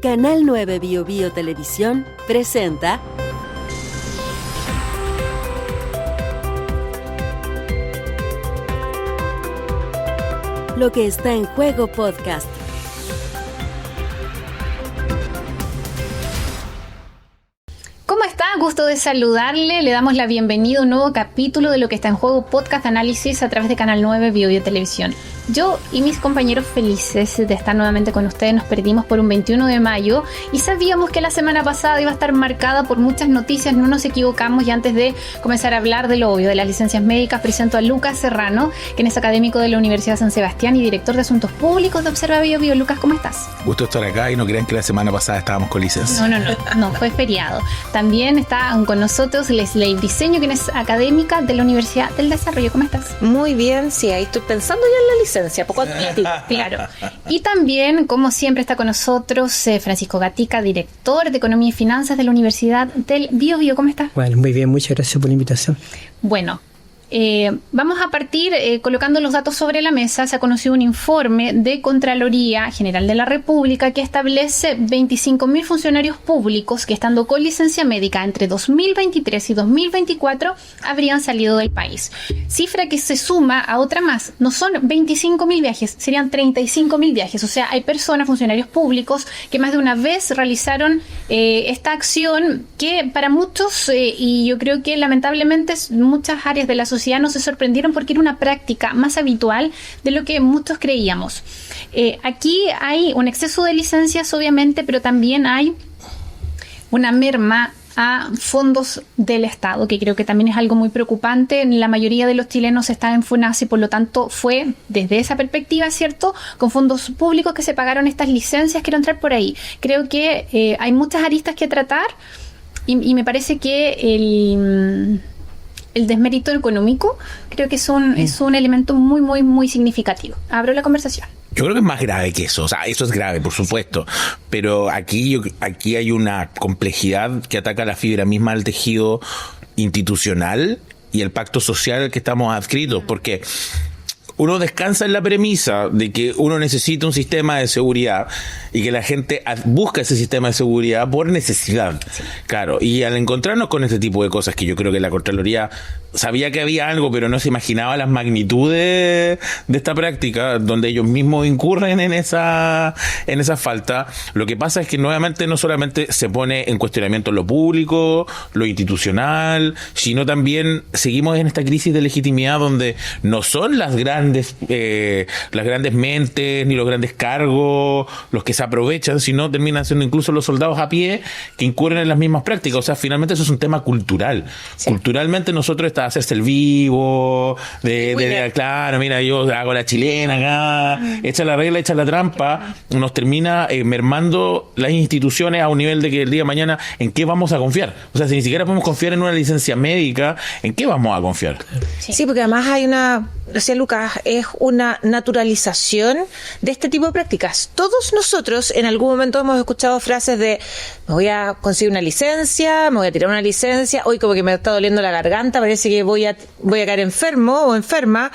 Canal 9 Bio Televisión presenta Lo que está en juego podcast. ¿Cómo está? Gusto de saludarle. Le damos la bienvenida a un nuevo capítulo de Lo que está en juego podcast análisis a través de Canal 9 Bio Televisión. Yo y mis compañeros felices de estar nuevamente con ustedes. Nos perdimos por un 21 de mayo y sabíamos que la semana pasada iba a estar marcada por muchas noticias. No nos equivocamos y antes de comenzar a hablar de lo obvio, de las licencias médicas, presento a Lucas Serrano, quien es académico de la Universidad San Sebastián y director de Asuntos Públicos de Observa Bio. Lucas, ¿cómo estás? Gusto estar acá y no crean que la semana pasada estábamos con licencia. No, fue feriado. También está con nosotros Leslie Briceño, quien es académica de la Universidad del Desarrollo. ¿Cómo estás? Muy bien, sí, ahí estoy pensando ya en la licencia, poco atlético. Claro. Y también, como siempre, está con nosotros Francisco Gatica, director de Economía y Finanzas de la Universidad del Bio. ¿Cómo estás? Bueno, muy bien, muchas gracias por la invitación. Bueno, vamos a partir colocando los datos sobre la mesa. Se ha conocido un informe de Contraloría General de la República que establece 25.000 funcionarios públicos que, estando con licencia médica entre 2023 y 2024, habrían salido del país. Cifra que se suma a otra más. No son 25.000 viajes, serían 35.000 viajes. O sea, hay personas, funcionarios públicos, que más de una vez realizaron esta acción que para muchos, y yo creo que lamentablemente muchas áreas de la sociedad no se sorprendieron porque era una práctica más habitual de lo que muchos creíamos. Aquí hay un exceso de licencias, obviamente, pero también hay una merma a fondos del Estado, que creo que también es algo muy preocupante. La mayoría de los chilenos están en FONASA y por lo tanto fue desde esa perspectiva, ¿cierto?, con fondos públicos que se pagaron estas licencias. Quiero entrar por ahí. Creo que hay muchas aristas que tratar y me parece que el desmérito económico creo que es un elemento muy significativo. Abro la conversación. Yo creo que es más grave que eso. O sea, eso es grave, por supuesto. Pero aquí hay una complejidad que ataca la fibra misma del tejido institucional y el pacto social al que estamos adscritos. Porque uno descansa en la premisa de que uno necesita un sistema de seguridad y que la gente busca ese sistema de seguridad por necesidad. Sí. Claro, y al encontrarnos con este tipo de cosas que yo creo que la Contraloría sabía que había algo, pero no se imaginaba las magnitudes de esta práctica, donde ellos mismos incurren en esa falta. Lo que pasa es que nuevamente no solamente se pone en cuestionamiento lo público, lo institucional, sino también seguimos en esta crisis de legitimidad donde no son las grandes mentes ni los grandes cargos los que se aprovechan, sino terminan siendo incluso los soldados a pie que incurren en las mismas prácticas. O sea, finalmente eso es un tema cultural. Sí. Culturalmente nosotros está hacerse el vivo, claro, mira, yo hago la chilena acá, echa la regla, echa la trampa, nos termina mermando las instituciones a un nivel de que el día de mañana, ¿en qué vamos a confiar? O sea, si ni siquiera podemos confiar en una licencia médica, ¿en qué vamos a confiar? Sí, porque además hay decía Lucas, es una naturalización de este tipo de prácticas. Todos nosotros en algún momento hemos escuchado frases de me voy a conseguir una licencia, me voy a tirar una licencia, hoy como que me está doliendo la garganta, parece que voy a caer enfermo o enferma,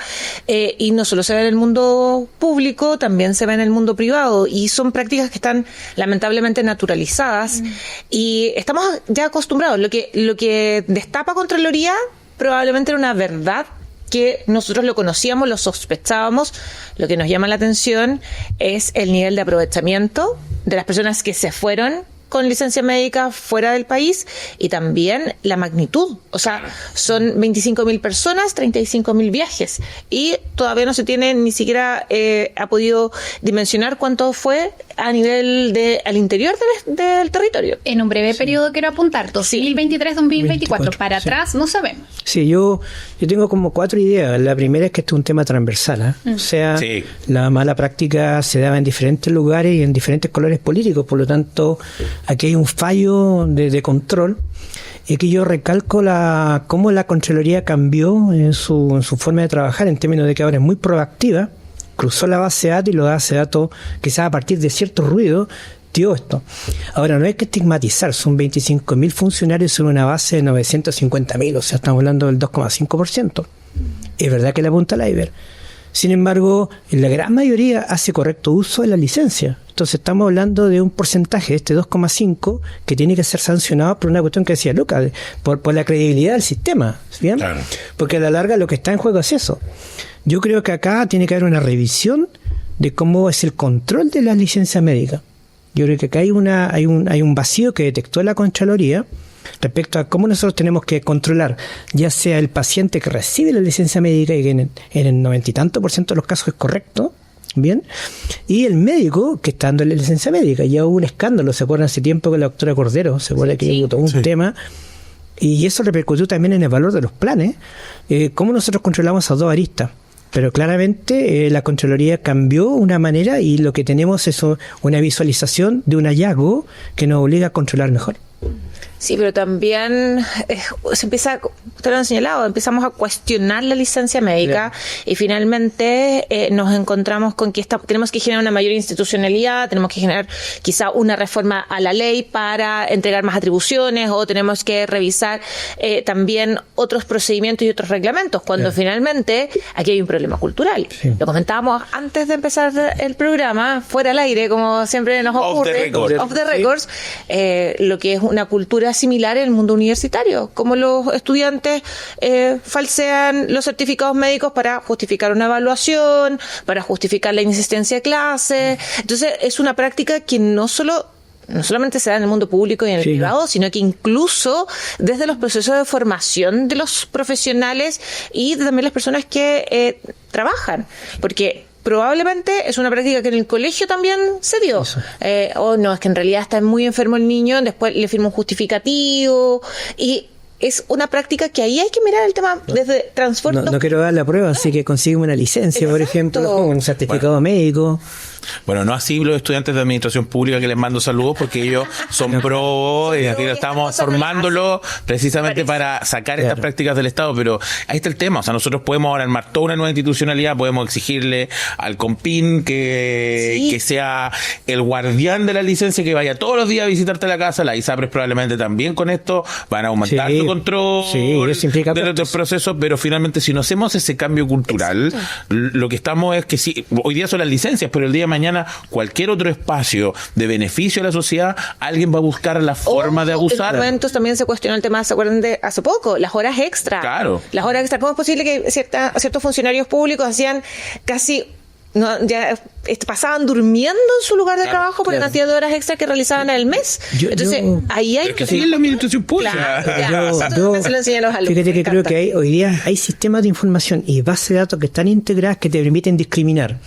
y no solo se ve en el mundo público, también se ve en el mundo privado, y son prácticas que están lamentablemente naturalizadas y estamos ya acostumbrados. Lo que destapa Contraloría probablemente era una verdad que nosotros lo conocíamos, lo sospechábamos. Lo que nos llama la atención es el nivel de aprovechamiento de las personas que se fueron con licencia médica fuera del país y también la magnitud. O sea, son 25.000 personas, 35.000 viajes y todavía no se tiene ni siquiera ha podido dimensionar cuánto fue a nivel al interior del territorio. En un breve periodo quiero apuntar, 2023-2024, para atrás no sabemos. Sí, yo tengo como 4 ideas. La primera es que este es un tema transversal, O sea, sí, la mala práctica se daba en diferentes lugares y en diferentes colores políticos, por lo tanto aquí hay un fallo de control. Y aquí yo recalco cómo la Contraloría cambió en su forma de trabajar, en términos de que ahora es muy proactiva, cruzó la base de datos y los base de datos, quizás a partir de cierto ruido, dio esto. Ahora, no hay que estigmatizar, son 25.000 funcionarios en una base de 950.000, o sea, estamos hablando del 2,5%. Es verdad que le apunta al iceberg. Sin embargo, la gran mayoría hace correcto uso de la licencia. Entonces estamos hablando de un porcentaje, 2,5, que tiene que ser sancionado por una cuestión que decía Lucas, por la credibilidad del sistema, ¿bien? Claro. Porque a la larga lo que está en juego es eso. Yo creo que acá tiene que haber una revisión de cómo es el control de las licencias médicas. Yo creo que acá hay un vacío que detectó la Contraloría respecto a cómo nosotros tenemos que controlar, ya sea el paciente que recibe la licencia médica, y que en el 90 y tanto % de los casos es correcto, bien, y el médico que está dando la licencia médica. Ya hubo un escándalo, ¿se acuerdan? Hace tiempo con la doctora Cordero, ¿se acuerdan? Que hubo todo un tema, y eso repercutió también en el valor de los planes. ¿Cómo nosotros controlamos esas dos aristas? Pero claramente la Contraloría cambió una manera, y lo que tenemos es una visualización de un hallazgo que nos obliga a controlar mejor. Sí, pero también se empieza, ustedes lo han señalado, empezamos a cuestionar la licencia médica, y finalmente nos encontramos con que tenemos que generar una mayor institucionalidad, tenemos que generar quizá una reforma a la ley para entregar más atribuciones, o tenemos que revisar también otros procedimientos y otros reglamentos, cuando finalmente aquí hay un problema cultural. Sí. Lo comentábamos antes de empezar el programa, fuera al aire, como siempre nos ocurre, off the records, lo que es una cultura similar en el mundo universitario, como los estudiantes falsean los certificados médicos para justificar una evaluación, para justificar la inexistencia de clases. Entonces es una práctica que no solamente se da en el mundo público y en el privado, sino que incluso desde los procesos de formación de los profesionales y también las personas que trabajan, porque probablemente es una práctica que en el colegio también se dio. No, es que en realidad está muy enfermo el niño, después le firma un justificativo, y es una práctica que ahí hay que mirar el tema desde transporte. No quiero dar la prueba, así que consígueme una licencia, por ejemplo, un certificado médico. Bueno, no así los estudiantes de administración pública, que les mando saludos, porque ellos son pro, y aquí estamos formándolos precisamente para sacar estas prácticas del Estado. Pero ahí está el tema, o sea, nosotros podemos ahora armar toda una nueva institucionalidad, podemos exigirle al COMPIN que sea el guardián de la licencia, que vaya todos los días a visitarte la casa. La ISAPRES probablemente también con esto van a aumentar su control de los procesos, pero finalmente si no hacemos ese cambio cultural, lo que estamos es que sí, hoy día son las licencias, pero el día de mañana cualquier otro espacio de beneficio a la sociedad, alguien va a buscar la forma de abusar. En momentos también se cuestionó el tema, ¿se acuerdan de hace poco? Las horas extra. Claro. Las horas extra. ¿Cómo es posible que ciertos funcionarios públicos hacían casi... pasaban durmiendo en su lugar de trabajo por la cantidad de horas extra que realizaban al mes? Entonces, ahí hay que seguir la administración pública. Fíjate que creo que hoy día hay sistemas de información y bases de datos que están integradas que te permiten discriminar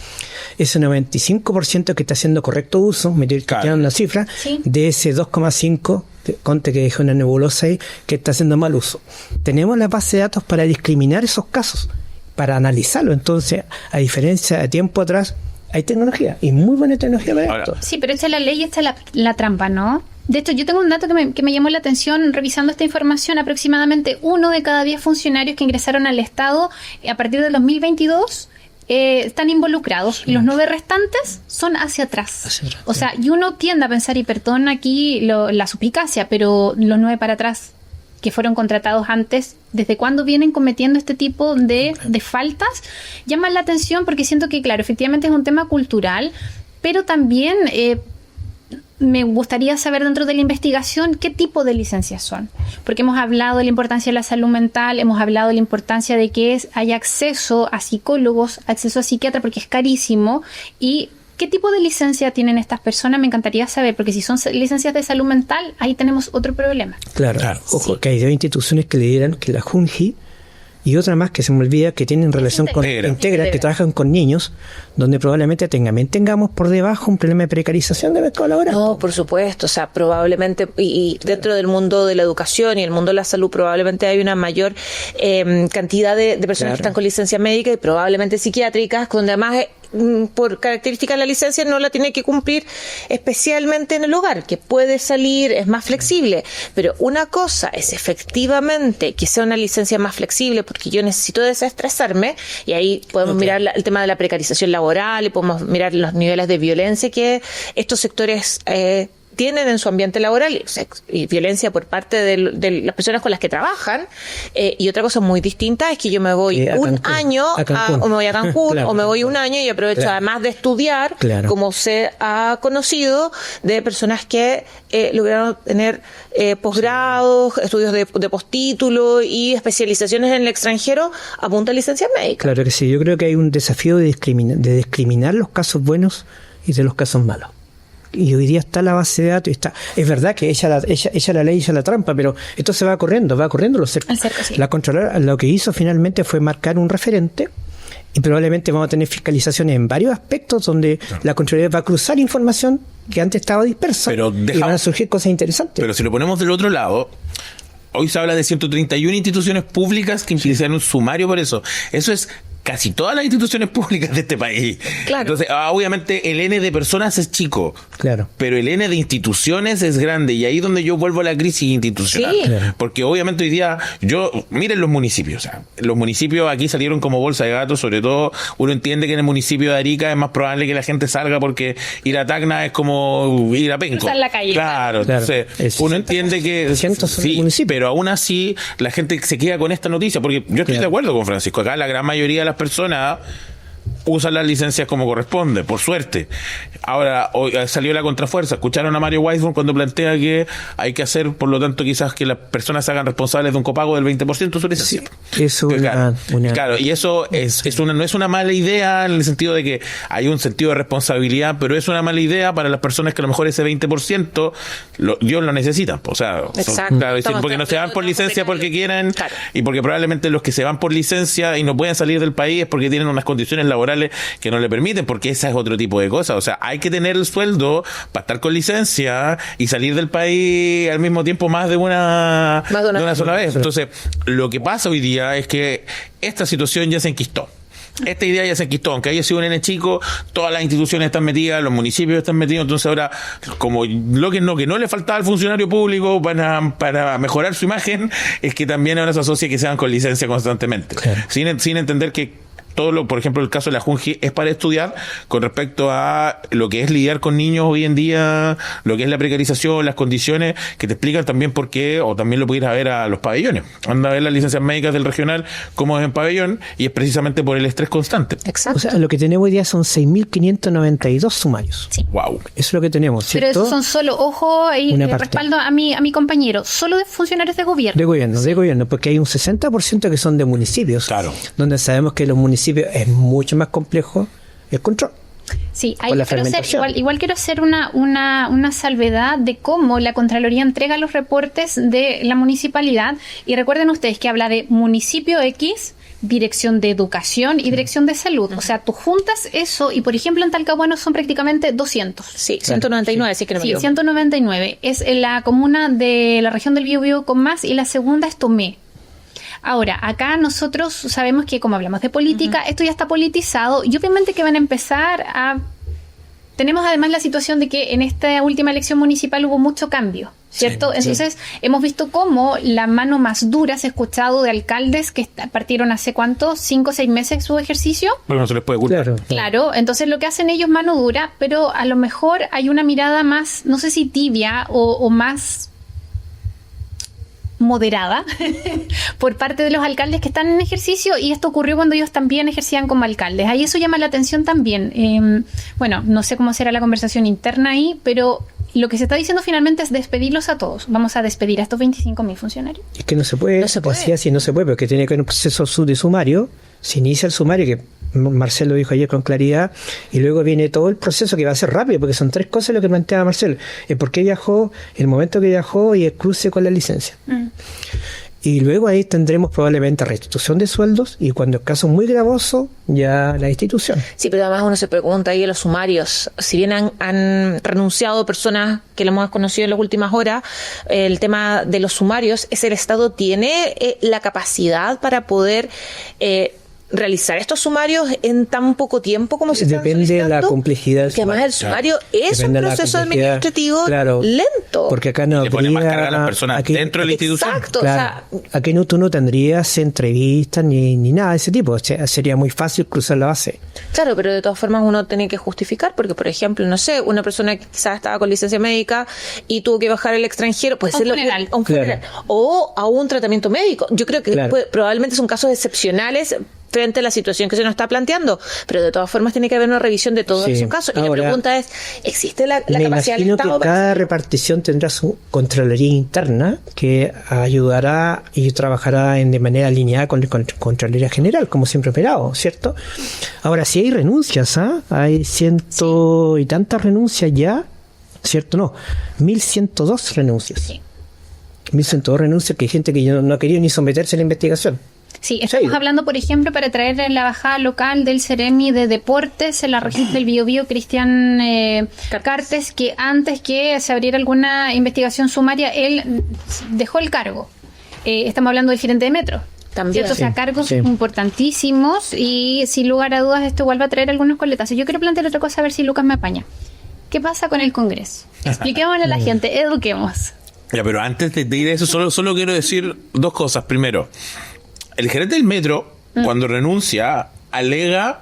ese 95% que está haciendo correcto uso, me estoy tirando una cifra, de ese 2,5%, conte que dejé una nebulosa ahí, que está haciendo mal uso. Tenemos la base de datos para discriminar esos casos, para analizarlo. Entonces, a diferencia de tiempo atrás, hay tecnología, y muy buena tecnología para esto. Sí, pero esta es la ley y esta es la trampa, ¿no? De hecho, yo tengo un dato que me llamó la atención revisando esta información. Aproximadamente 1 de cada 10 funcionarios que ingresaron al Estado a partir del 2022 están involucrados, y los 9 restantes son hacia atrás. O sea, y uno tiende a pensar, y perdón aquí la suspicacia, pero los 9 para atrás que fueron contratados antes, ¿desde cuándo vienen cometiendo este tipo de faltas? Llaman la atención porque siento que, claro, efectivamente es un tema cultural, pero también me gustaría saber dentro de la investigación qué tipo de licencias son. Porque hemos hablado de la importancia de la salud mental, hemos hablado de la importancia de que haya acceso a psicólogos, acceso a psiquiatras, porque es carísimo, y ¿qué tipo de licencia tienen estas personas? Me encantaría saber, porque si son licencias de salud mental, ahí tenemos otro problema. Claro. Ojo, que hay 2 instituciones que le dieran, que la JUNGI y otra más que se me olvida, que tienen relación con Integra, que trabajan con niños, donde probablemente también tengamos por debajo un problema de precarización de mercado laboral. No, por supuesto, o sea, probablemente, y dentro del mundo de la educación y el mundo de la salud, probablemente hay una mayor cantidad de personas que están con licencia médica y probablemente psiquiátricas, donde además por características la licencia no la tiene que cumplir especialmente en el hogar, que puede salir, es más flexible, pero una cosa es efectivamente que sea una licencia más flexible porque yo necesito desestresarme, y ahí podemos mirar el tema de la precarización laboral, y podemos mirar los niveles de violencia que estos sectores tienen en su ambiente laboral y violencia por parte de las personas con las que trabajan. Y otra cosa muy distinta es que yo me voy un año o me voy a Cancún claro, o me voy un año y aprovecho además de estudiar, como se ha conocido, de personas que lograron tener posgrados, estudios de postítulo y especializaciones en el extranjero a punta de licencias médicas. Claro que sí, yo creo que hay un desafío de discriminar los casos buenos y de los casos malos. Y hoy día está la base de datos, es verdad que ella la ley, ella la trampa, pero esto se va corriendo los cercos. Sí. La Contralora lo que hizo finalmente fue marcar un referente y probablemente vamos a tener fiscalizaciones en varios aspectos donde la Contraloría va a cruzar información que antes estaba dispersa y van a surgir cosas interesantes. Pero si lo ponemos del otro lado, hoy se habla de 131 instituciones públicas que iniciaron un sumario por eso. Eso es casi todas las instituciones públicas de este país. Claro. Entonces, obviamente el N de personas es chico, claro, pero el N de instituciones es grande, y ahí es donde yo vuelvo a la crisis institucional. Sí. Claro. Porque obviamente hoy día, miren los municipios, los municipios aquí salieron como bolsa de gato. Sobre todo uno entiende que en el municipio de Arica es más probable que la gente salga porque ir a Tacna es como ir a Penco. Está en la calle. Claro. Entonces uno entiende que sí, pero aún así la gente se queda con esta noticia, porque yo estoy de acuerdo con Francisco. Acá la gran mayoría de las personas usan las licencias como corresponde, por suerte. Ahora, hoy salió la contrafuerza. Escucharon a Mario Weisborn cuando plantea que hay que hacer, por lo tanto, quizás que las personas se hagan responsables de un copago del 20% de su licencia. Sí, eso claro, y eso no es una mala idea en el sentido de que hay un sentido de responsabilidad, pero es una mala idea para las personas que a lo mejor ese 20% Dios lo necesita. O sea, porque no se van por licencia porque quieren, y porque probablemente los que se van por licencia y no pueden salir del país es porque tienen unas condiciones laborales que no le permiten, porque esa es otro tipo de cosa. O sea, hay que tener el sueldo para estar con licencia y salir del país al mismo tiempo más de una sola vez. Entonces, lo que pasa hoy día es que esta situación ya se enquistó. Esta idea ya se enquistó, aunque haya sido un nene chico, todas las instituciones están metidas, los municipios están metidos. Entonces ahora, como lo que no le faltaba al funcionario público para mejorar su imagen, es que también ahora se asocia que se van con licencia constantemente, claro, sin entender que por ejemplo, el caso de la Junji es para estudiar con respecto a lo que es lidiar con niños hoy en día, lo que es la precarización, las condiciones, que te explican también por qué, o también lo puedes ir a ver a los pabellones. Anda a ver las licencias médicas del regional, cómo es en pabellón, y es precisamente por el estrés constante. Exacto. O sea, lo que tenemos hoy día son 6.592 sumarios. Sí. Wow. Eso es lo que tenemos, ¿cierto? Pero esos son solo, ojo, y respaldo a mi compañero, solo de funcionarios de gobierno. De gobierno, porque hay un 60% que son de municipios. Claro. Donde sabemos que los municipios es mucho más complejo el control. Sí, ahí igual quiero hacer una salvedad de cómo la Contraloría entrega los reportes de la municipalidad. Y recuerden ustedes que habla de municipio X, dirección de educación y dirección de salud. O sea, tú juntas eso y, por ejemplo, en Talcahuano son prácticamente 200. Sí, 199, sí que no me equivoco. 199. Es la comuna de la región del Biobío con más, y la segunda es Tomé. Ahora, acá nosotros sabemos que, como hablamos de política, esto ya está politizado, y obviamente que van a empezar a... Tenemos además la situación de que en esta última elección municipal hubo mucho cambio, ¿cierto? Sí, entonces, hemos visto cómo la mano más dura se ha escuchado de alcaldes que partieron hace, ¿cuánto? 5 o 6 meses su ejercicio. Bueno, no se les puede culpar. Claro, entonces lo que hacen ellos mano dura, pero a lo mejor hay una mirada más, no sé si tibia o más moderada por parte de los alcaldes que están en ejercicio, y esto ocurrió cuando ellos también ejercían como alcaldes. Ahí eso llama la atención también. Bueno, no sé cómo será la conversación interna ahí, pero lo que se está diciendo finalmente es despedirlos a todos. Vamos a despedir a estos 25.000 funcionarios. Es que no se puede, así no se puede, porque tiene que haber un proceso de sumario. Se inicia el sumario, que Marcelo dijo ayer con claridad, y luego viene todo el proceso que va a ser rápido, porque son 3 cosas lo que planteaba Marcelo: el por qué viajó, el momento que viajó y el cruce con la licencia. Y luego ahí tendremos probablemente restitución de sueldos, y cuando el caso es muy gravoso, ya la institución. Sí, pero además uno se pregunta ahí en los sumarios, si bien han renunciado personas que lo hemos conocido en las últimas horas, el tema de los sumarios es: el Estado tiene la capacidad para poder realizar estos sumarios en tan poco tiempo como se están Depende de la solicitando? complejidad del Que además el sumario es un Depende de la proceso complejidad, administrativo claro, lento. porque acá no Le pone más carga a las habría personas aquí, dentro de la institución. Exacto, claro, o sea, aquí tú no tendrías entrevistas ni nada de ese tipo. O sea, sería muy fácil cruzar la base. claro, pero de todas formas uno tiene que justificar, porque por ejemplo, no sé, una persona que quizás estaba con licencia médica y tuvo que bajar al extranjero, puede A un ser funeral. a un funeral, o a un tratamiento médico. Yo creo que Claro. probablemente son casos excepcionales frente a la situación que se nos está planteando, pero de todas formas tiene que haber una revisión de todos Sí. esos casos. Y la Ahora, pregunta es, ¿existe la Me capacidad del imagino Estado que para cada hacerlo? repartición tendrá su Contraloría interna que ayudará y trabajará de manera alineada con la Contraloría General, como siempre he operado, ¿cierto? Ahora, si hay renuncias, hay ciento y tantas renuncias ya, ¿cierto? No, 1102 renuncias. Sí. 1102 renuncias que hay gente que no ha querido ni someterse a la investigación. Sí, estamos Sí. hablando, por ejemplo, para traer en la bajada local del Ceremi de Deportes en la región del Biobío, Cristian Cartes, que antes que se abriera alguna investigación sumaria, él dejó el cargo. Estamos hablando del gerente de Metro. También. ¿Cierto? O sea, Sí, cargos sí. importantísimos y sin lugar a dudas esto igual va a traer algunos coletazos. Yo quiero plantear otra cosa a ver si Lucas me apaña. ¿Qué pasa con el Congreso? Expliquémosle a la gente, eduquemos. Ya, pero antes de ir a eso, solo quiero decir dos cosas. Primero, el gerente del metro, cuando renuncia, alega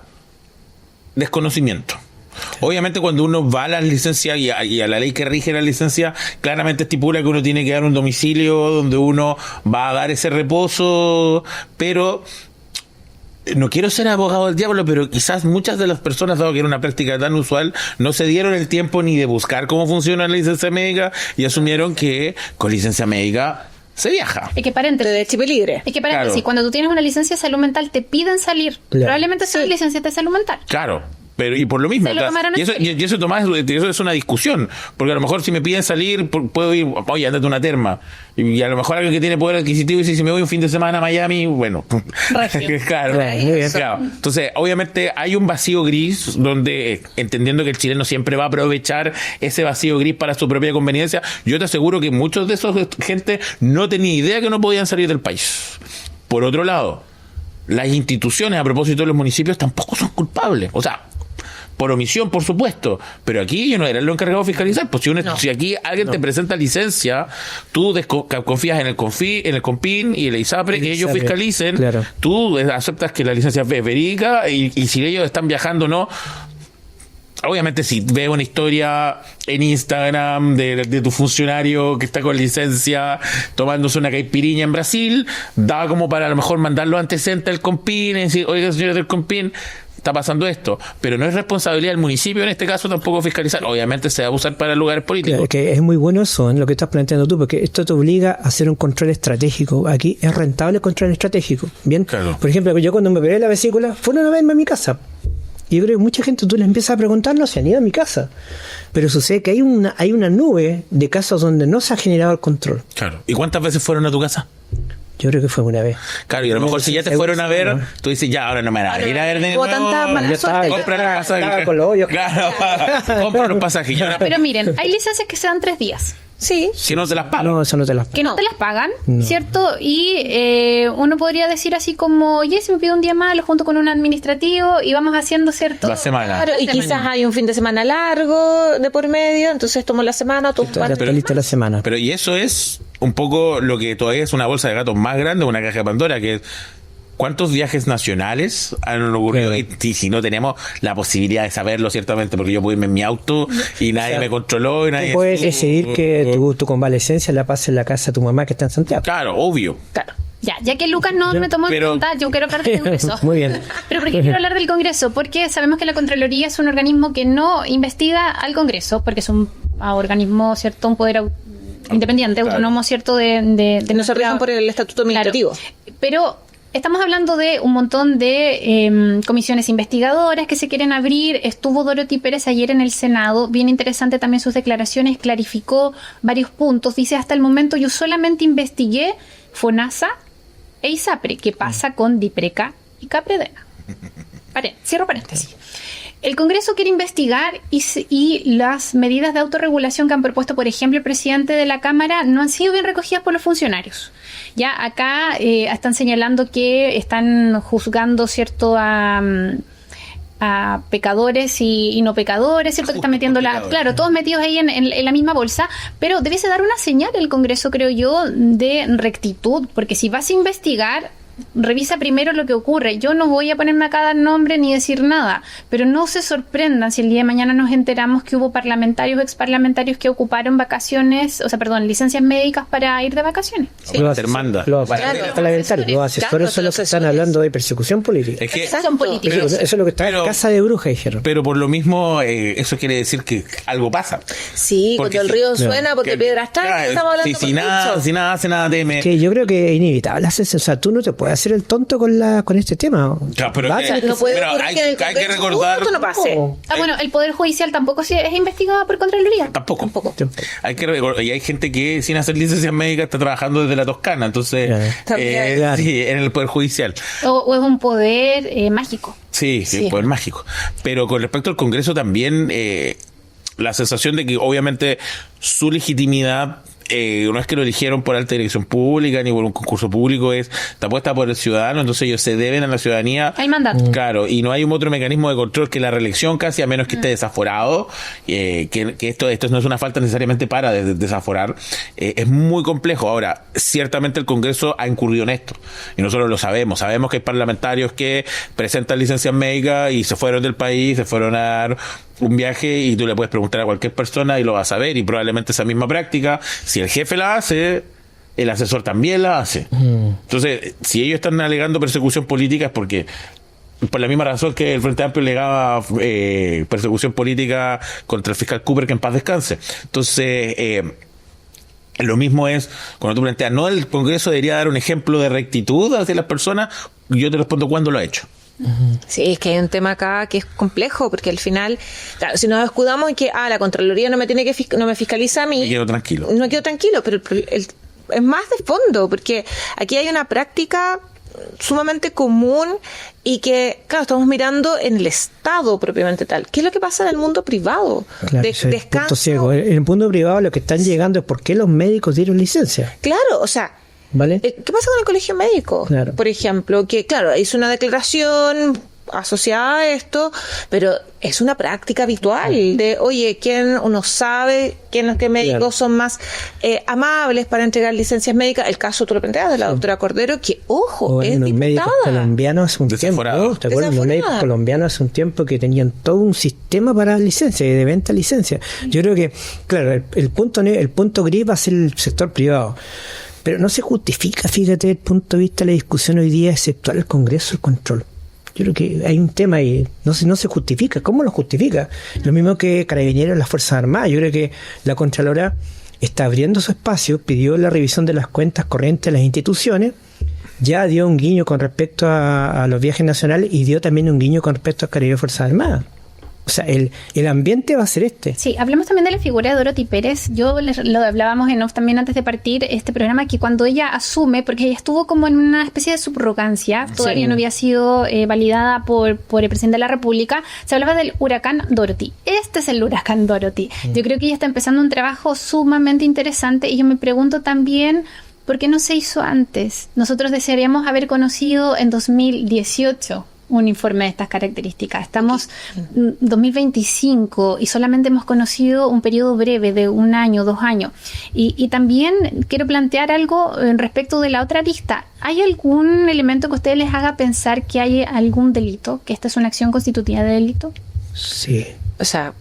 desconocimiento. Obviamente, cuando uno va a las licencias y a la ley que rige la licencia, claramente estipula que uno tiene que dar un domicilio donde uno va a dar ese reposo, pero no quiero ser abogado del diablo, pero quizás muchas de las personas, dado que era una práctica tan usual, no se dieron el tiempo ni de buscar cómo funciona la licencia médica y asumieron que con licencia médica se viaja. Es que paréntesis. De chip libre. Es que paréntesis, Claro. cuando tú tienes una licencia de salud mental te piden salir. Claro. Probablemente seas licenciada de salud mental. Claro. Pero y por lo mismo, Se lo tomaron en y eso, serio. y eso, Tomás, eso es una discusión, porque a lo mejor si me piden salir, puedo ir, oye, andate a una terma, y a lo mejor alguien que tiene poder adquisitivo dice, si me voy un fin de semana a Miami, bueno, Regio. claro, Claro, muy bien. claro. Entonces, obviamente hay un vacío gris donde, entendiendo que el chileno siempre va a aprovechar ese vacío gris para su propia conveniencia, yo te aseguro que muchos de esos gente no tenía idea que no podían salir del país. Por otro lado, las instituciones, a propósito de los municipios, tampoco son culpables. O sea, por omisión, por supuesto, pero aquí ellos no eran los encargados de fiscalizar. Pues si aquí alguien te presenta licencia, tú confías en el CONFIN y el ISAPRE, que ellos ISAPRE, fiscalicen, claro. tú aceptas que la licencia es verídica y si ellos están viajando o no. Obviamente, si ves una historia en Instagram de tu funcionario que está con licencia tomándose una caipiriña en Brasil, da como para a lo mejor mandar los antecedentes al CONPIN y decir, oiga, señores del CONPIN, está pasando esto. Pero no es responsabilidad del municipio, en este caso, tampoco fiscalizar. Obviamente se va a usar para lugares políticos. Claro, que es muy bueno eso, lo que estás planteando tú, porque esto te obliga a hacer un control estratégico. Aquí es rentable el control estratégico. Bien, Claro. por ejemplo, yo cuando me operé la vesícula, fueron a verme a mi casa. Y yo creo que mucha gente, tú le empiezas a preguntar, no se han ido a mi casa. Pero sucede que hay una nube de casos donde no se ha generado el control. Claro. ¿Y cuántas veces fueron a tu casa? Yo creo que fue una vez. Claro, y a lo mejor si ya te fueron a ver, tú dices, ya, ahora no me van a ir a ver de Hubo nuevo. tanta mala Yo estaba- suerte. Compra los pasajes. estaba con los hoyos. Claro, compra los pasajes. Y ahora, Pero miren, hay licencias que se dan 3 días. Sí. si no te las pagan. No, eso no te las Que no te las pagan, No. ¿cierto? Y uno podría decir así como, oye, si me pido un día más, lo junto con un administrativo y vamos haciendo, ¿cierto? La semana. Claro, y quizás hay un fin de semana largo de por medio, entonces tomo la semana, tú Ya está lista la semana. Pero y eso es un poco lo que todavía es una bolsa de gatos más grande, una caja de Pandora, que es ¿cuántos viajes nacionales han ocurrido? Claro. Y si no tenemos la posibilidad de saberlo, ciertamente, porque yo puedo irme en mi auto y nadie me controló y nadie... Tú puedes decidir que tu convalecencia la pases en la casa de tu mamá que está en Santiago. Claro, obvio. Claro. Ya que Lucas no me tomó en Pero- cuenta, yo quiero hablar del Congreso. Muy bien. Pero ¿por qué quiero hablar del Congreso? Porque sabemos que la Contraloría es un organismo que no investiga al Congreso, porque es un organismo, ¿cierto? Un poder independiente, Claro. autónomo, ¿cierto? De No se rigen por el estatuto administrativo. Claro. Pero estamos hablando de un montón de comisiones investigadoras que se quieren abrir. Estuvo Dorothy Pérez ayer en el Senado. Bien interesante también sus declaraciones. Clarificó varios puntos. Dice, hasta el momento yo solamente investigué FONASA e ISAPRE. ¿Qué pasa con DIPRECA y CAPREDENA? Cierro paréntesis. El Congreso quiere investigar y las medidas de autorregulación que han propuesto, por ejemplo, el presidente de la Cámara no han sido bien recogidas por los funcionarios. Ya acá están señalando que están juzgando, ¿cierto?, a pecadores y no pecadores, ¿cierto? Que están metiendo claro, todos metidos ahí en la misma bolsa, pero debiese dar una señal el Congreso, creo yo, de rectitud, porque si vas a investigar, revisa primero lo que ocurre. Yo no voy a ponerme acá a dar nombre ni decir nada, pero no se sorprendan si el día de mañana nos enteramos que hubo parlamentarios, exparlamentarios que ocuparon licencias médicas para ir de vacaciones. Sí. Los asesores son los que están hablando de persecución política. Es que son políticos. Eso es lo que está en casa de brujas, dijeron. Pero por lo mismo, eso quiere decir que algo pasa. Sí, porque cuando el río suena, porque piedras están, estamos hablando si nada hace nada teme. Que yo creo que es inevitable. O sea, tú no te puedes hacer el tonto con este tema. Claro, pero hay que recordar no pase. Bueno, el Poder Judicial tampoco es investigado por Contraloría. Tampoco. Hay que recordar, y hay gente que sin hacer licencias médicas está trabajando desde la Toscana, entonces sí, en el Poder Judicial. O es un poder mágico. Sí, el poder mágico. Pero con respecto al Congreso también, la sensación de que obviamente su legitimidad no es que lo eligieron por alta dirección pública ni por un concurso público, está puesta por el ciudadano, entonces ellos se deben a la ciudadanía. Hay mandato. Claro, y no hay un otro mecanismo de control que la reelección casi, a menos que esté desaforado, que esto no es una falta necesariamente para desaforar. Es muy complejo. Ahora, ciertamente el Congreso ha incurrido en esto, y nosotros lo sabemos que hay parlamentarios que presentan licencias médicas y se fueron del país, se fueron a dar un viaje, y tú le puedes preguntar a cualquier persona y lo vas a ver, y probablemente esa misma práctica, si el jefe la hace, el asesor también la hace. Entonces, si ellos están alegando persecución política es porque, por la misma razón que el Frente Amplio alegaba persecución política contra el fiscal Cooper, que en paz descanse. Entonces, lo mismo es cuando tú planteas, no, el Congreso debería dar un ejemplo de rectitud hacia las personas. Yo te respondo, ¿cuándo lo ha hecho? Sí, es que hay un tema acá que es complejo, porque al final, claro, si nos escudamos en que la Contraloría no me fiscaliza a mí, me quedo tranquilo, pero es más de fondo, porque aquí hay una práctica sumamente común y que, claro, estamos mirando en el Estado propiamente tal. ¿Qué es lo que pasa en el mundo privado? Claro, punto ciego. En el mundo privado lo que están llegando es por qué los médicos dieron licencia. Claro, o sea, ¿vale? ¿Qué pasa con el colegio médico? Claro. Por ejemplo, que claro, hizo una declaración asociada a esto, pero es una práctica habitual de, oye, ¿quién uno sabe qué médicos son más amables para entregar licencias médicas? El caso, tú lo planteas, de la doctora Cordero, que, ojo, es diputada. Médicos colombianos hace un tiempo, ¿te acuerdas? Los médicos colombianos hace un tiempo que tenían todo un sistema para licencia y de venta de licencia. Yo creo que, claro, el punto gris va a ser el sector privado. Pero no se justifica, fíjate, desde el punto de vista de la discusión hoy día, exceptuar el Congreso, el control. Yo creo que hay un tema ahí, no se justifica. ¿Cómo lo justifica? Lo mismo que Carabineros, las Fuerzas Armadas. Yo creo que la Contralora está abriendo su espacio, pidió la revisión de las cuentas corrientes de las instituciones, ya dio un guiño con respecto a los viajes nacionales y dio también un guiño con respecto a Carabineros y Fuerzas Armadas. O sea, el ambiente va a ser este. Sí, hablamos también de la figura de Dorothy Pérez. Lo hablábamos en off también antes de partir este programa, que cuando ella asume, porque ella estuvo como en una especie de subrogancia, todavía no había sido validada por el presidente de la República, se hablaba del huracán Dorothy. Este es el huracán Dorothy. Yo creo que ella está empezando un trabajo sumamente interesante, y yo me pregunto también, ¿por qué no se hizo antes? Nosotros desearíamos haber conocido en 2018 un informe de estas características. Estamos en 2025 y solamente hemos conocido un periodo breve de 1 año, 2 años. Y también quiero plantear algo respecto de la otra lista. ¿Hay algún elemento que a ustedes les haga pensar que hay algún delito, que esta es una acción constitutiva de delito? Sí. O sea,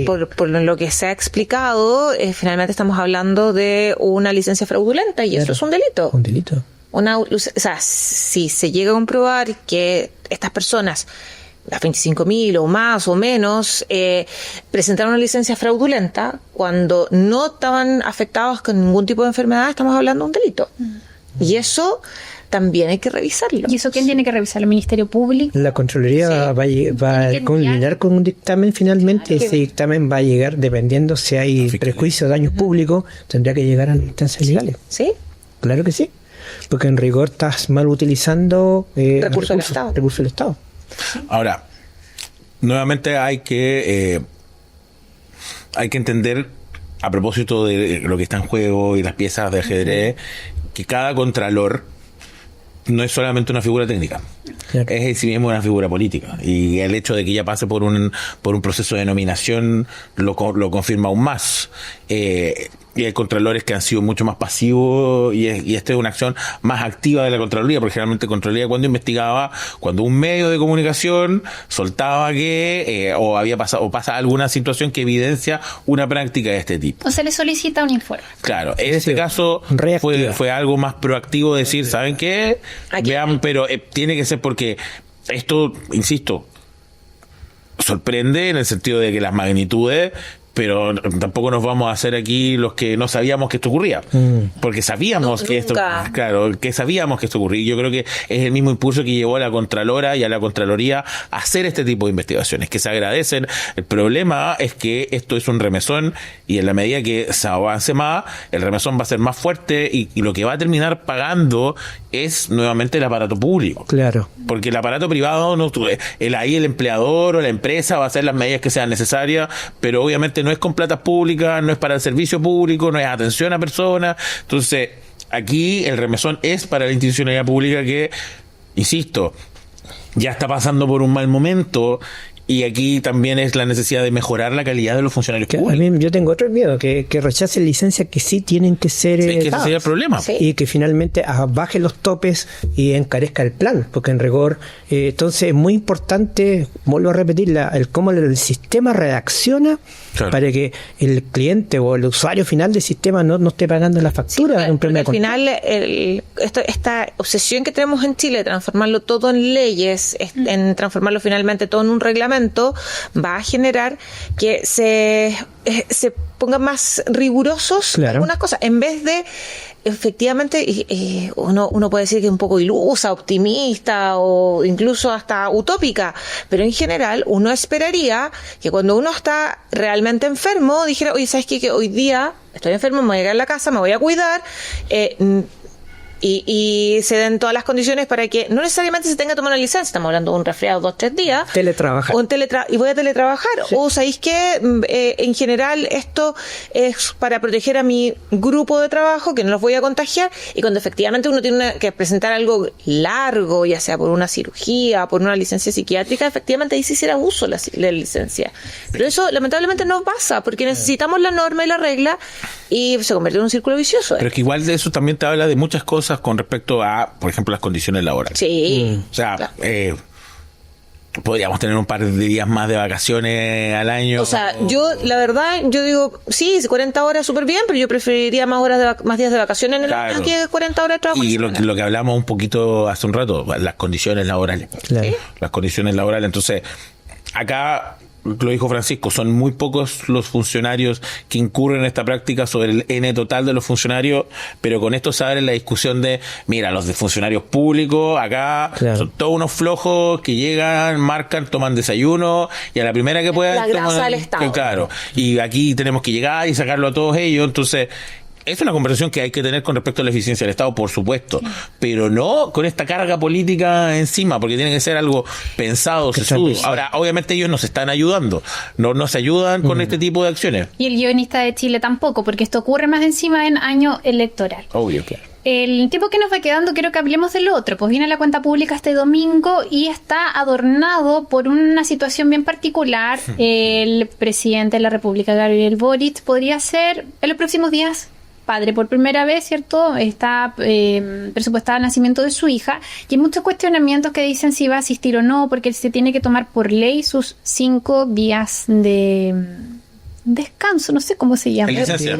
por lo que se ha explicado, finalmente estamos hablando de una licencia fraudulenta, y eso es un delito. Un delito. O sea, si se llega a comprobar que estas personas, las 25.000 o más o menos, presentaron una licencia fraudulenta cuando no estaban afectados con ningún tipo de enfermedad, estamos hablando de un delito. Y eso también hay que revisarlo. ¿Y eso quién tiene que revisarlo? ¿El Ministerio Público? La Contraloría va a culminar con un dictamen finalmente. Ese dictamen va a llegar, dependiendo si hay prejuicio o daños públicos, tendría que llegar a las instancias legales. ¿Sí? Claro que sí. Porque en rigor estás mal utilizando recursos del Estado. Ahora, nuevamente hay que entender, a propósito de lo que está en juego y las piezas de ajedrez, que cada contralor no es solamente una figura técnica, claro, es en sí mismo una figura política, y el hecho de que ella pase por un proceso de nominación lo confirma aún más. Y hay contralores que han sido mucho más pasivos, y esta es una acción más activa de la Contraloría, porque generalmente Contraloría, cuando investigaba, cuando un medio de comunicación soltaba que pasa alguna situación que evidencia una práctica de este tipo, o se le solicita un informe. Claro, en este caso fue algo más proactivo, decir, ¿saben qué? Vean, pero tiene que ser, porque esto, insisto, sorprende en el sentido de que las magnitudes, pero tampoco nos vamos a hacer aquí los que no sabíamos que esto ocurría, porque sabíamos que esto ocurría. Y yo creo que es el mismo impulso que llevó a la Contralora y a la Contraloría a hacer este tipo de investigaciones, que se agradecen. El problema es que esto es un remesón, y en la medida que se avance más, el remesón va a ser más fuerte, y lo que va a terminar pagando es nuevamente el aparato público. Claro. Porque el aparato privado, el empleador o la empresa va a hacer las medidas que sean necesarias, pero obviamente no es con platas públicas, no es para el servicio público, no es atención a personas. Entonces, aquí el remesón es para la institucionalidad pública, que, insisto, ya está pasando por un mal momento. Y aquí también es la necesidad de mejorar la calidad de los funcionarios públicos. Yo tengo otro miedo, que rechacen licencias que sí tienen que ser que ese sería el problema. Sí. Y que finalmente bajen los topes y encarezca el plan, porque en rigor, entonces es muy importante, vuelvo a repetir, cómo el sistema reacciona, claro, para que el cliente o el usuario final del sistema no esté pagando la factura. Sí, al final, esta obsesión que tenemos en Chile de transformarlo todo en leyes, en transformarlo finalmente todo en un reglamento, va a generar que se pongan más rigurosos, claro, algunas cosas, en vez de, efectivamente, uno puede decir que es un poco ilusa, optimista o incluso hasta utópica, pero en general uno esperaría que cuando uno está realmente enfermo dijera, oye, ¿sabes qué? Que hoy día estoy enfermo, me voy a ir a la casa, me voy a cuidar, y se den todas las condiciones para que no necesariamente se tenga que tomar una licencia, estamos hablando de un resfriado 2-3 días, teletrabajar, y voy a teletrabajar, sí, o sabéis que en general esto es para proteger a mi grupo de trabajo, que no los voy a contagiar, y cuando efectivamente uno tiene que presentar algo largo, ya sea por una cirugía, por una licencia psiquiátrica, efectivamente ahí se hiciera uso la licencia, pero eso lamentablemente no pasa, porque necesitamos la norma y la regla, y se convierte en un círculo vicioso. Pero es que igual de eso también te habla de muchas cosas con respecto a, por ejemplo, las condiciones laborales. Sí. O sea, claro, podríamos tener un par de días más de vacaciones al año. O sea, la verdad, yo digo, sí, 40 horas súper bien, pero yo preferiría más días de vacaciones en el año que 40 horas de trabajo. Y lo que hablamos un poquito hace un rato, las condiciones laborales. Claro. ¿Sí? Las condiciones laborales. Entonces, acá, lo dijo Francisco, son muy pocos los funcionarios que incurren en esta práctica sobre el N total de los funcionarios, pero con esto se abre la discusión de, mira, los de funcionarios públicos acá, claro, son todos unos flojos que llegan, marcan, toman desayuno, y a la primera que puedan, la grasa del Estado. Claro, y aquí tenemos que llegar y sacarlo a todos ellos. Entonces, es una conversación que hay que tener con respecto a la eficiencia del Estado, por supuesto, sí, pero no con esta carga política encima, porque tiene que ser algo pensado, sesudo. Ahora, obviamente ellos nos están ayudando, no se ayudan con este tipo de acciones. Y el guionista de Chile tampoco, porque esto ocurre más encima en año electoral. Obvio, claro. El tiempo que nos va quedando, quiero que hablemos del otro. Pues viene la cuenta pública este domingo y está adornado por una situación bien particular. El presidente de la República, Gabriel Boric, podría ser en los próximos días padre por primera vez, ¿cierto? Está presupuestado el nacimiento de su hija, y hay muchos cuestionamientos que dicen si va a asistir o no, porque él se tiene que tomar por ley sus 5 días de descanso, no sé cómo se llama. Licencia.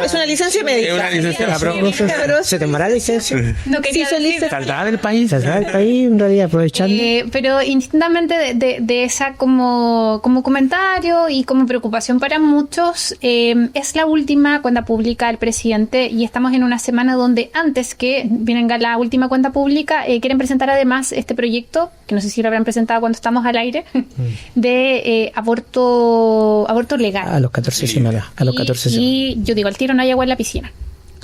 Es una licencia médica. Es una licencia. ¿Se tomará licencia? No quería decir. Saldrá del país, en realidad, aprovechando. Pero indistintamente de esa como comentario y como preocupación para muchos, es la última cuenta pública del presidente, y estamos en una semana donde antes que venga la última cuenta pública, quieren presentar además este proyecto, que no sé si lo habrán presentado cuando estamos al aire, de aborto legal. A los 14 semanas. Y yo digo, al tiro no hay agua en la piscina.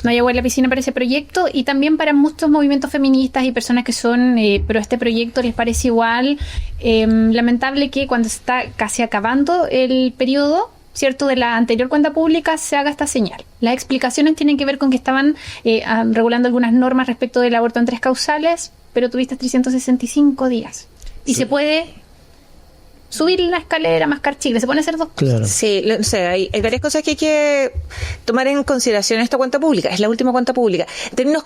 no hay agua en la piscina para ese proyecto, y también para muchos movimientos feministas y personas que son pero este proyecto les parece igual lamentable que cuando se está casi acabando el periodo, ¿cierto?, de la anterior cuenta pública se haga esta señal. Las explicaciones tienen que ver con que estaban regulando algunas normas respecto del aborto en 3 causales, pero tuviste 365 días y se puede subir la escalera, mascar chicle, se pueden hacer 2 cosas. Claro. Sí, o sea, hay varias cosas que hay que tomar en consideración en esta cuenta pública. Es la última cuenta pública. En términos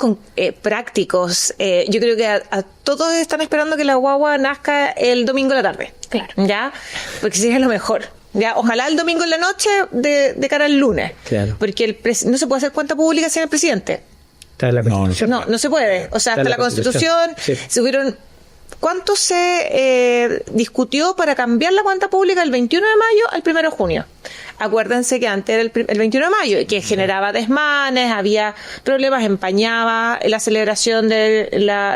prácticos, yo creo que a todos están esperando que la guagua nazca el domingo en la tarde. Claro. ¿Ya? Porque sería lo mejor. Ya, ojalá el domingo en la noche de cara al lunes. Claro. Porque no se puede hacer cuenta pública sin el presidente. Está en la Constitución. No se puede. O sea, hasta la Constitución Sí. se hubieron... ¿Cuánto se discutió para cambiar la cuenta pública del 21 de mayo al 1 de junio? Acuérdense que antes era el 21 de mayo, que generaba desmanes, había problemas, empañaba la celebración del